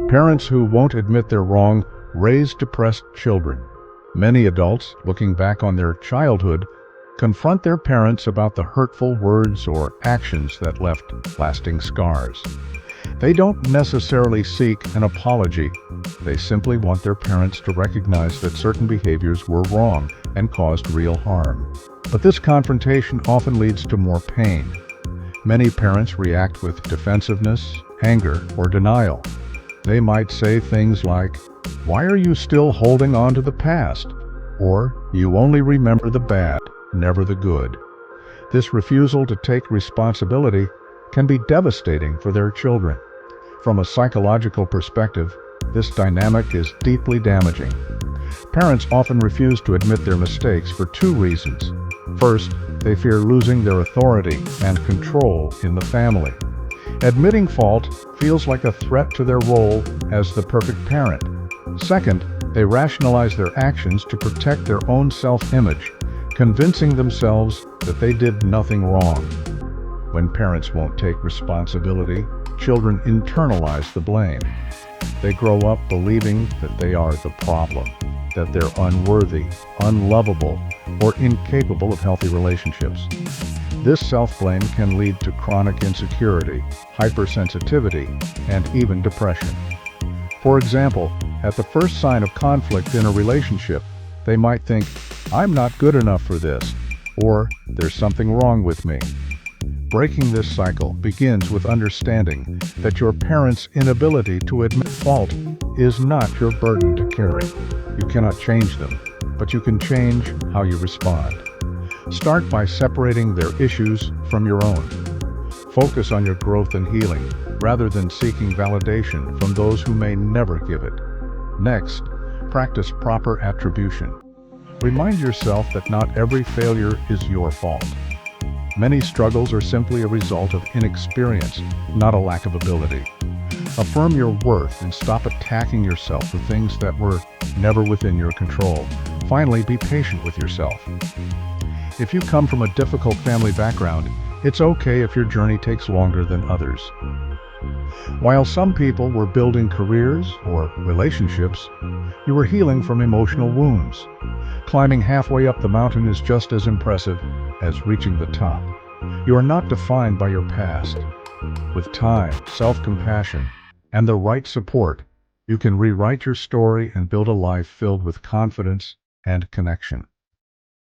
Parents who won't admit they're wrong raise depressed children. Many adults, looking back on their childhood, confront their parents about the hurtful words or actions that left lasting scars. They don't necessarily seek an apology. They simply want their parents to recognize that certain behaviors were wrong and caused real harm. But this confrontation often leads to more pain. Many parents react with defensiveness, anger, or denial. They might say things like, "Why are you still holding on to the past?" Or, "You only remember the bad, never the good." This refusal to take responsibility can be devastating for their children. From a psychological perspective, this dynamic is deeply damaging. Parents often refuse to admit their mistakes for two reasons. First, they fear losing their authority and control in the family. Admitting fault feels like a threat to their role as the perfect parent. Second, they rationalize their actions to protect their own self-image, convincing themselves that they did nothing wrong. When parents won't take responsibility, children internalize the blame. They grow up believing that they are the problem, that they're unworthy, unlovable, or incapable of healthy relationships. This self-blame can lead to chronic insecurity, hypersensitivity, and even depression. For example, at the first sign of conflict in a relationship, they might think, "I'm not good enough for this," or "there's something wrong with me." Breaking this cycle begins with understanding that your parents' inability to admit fault is not your burden to carry. You cannot change them, but you can change how you respond. Start by separating their issues from your own. Focus on your growth and healing, rather than seeking validation from those who may never give it. Next, practice proper attribution. Remind yourself that not every failure is your fault. Many struggles are simply a result of inexperience, not a lack of ability. Affirm your worth and stop attacking yourself for things that were never within your control. Finally, be patient with yourself. If you come from a difficult family background, it's okay if your journey takes longer than others. While some people were building careers or relationships, you were healing from emotional wounds. Climbing halfway up the mountain is just as impressive as reaching the top. You are not defined by your past. With time, self-compassion, and the right support, you can rewrite your story and build a life filled with confidence and connection.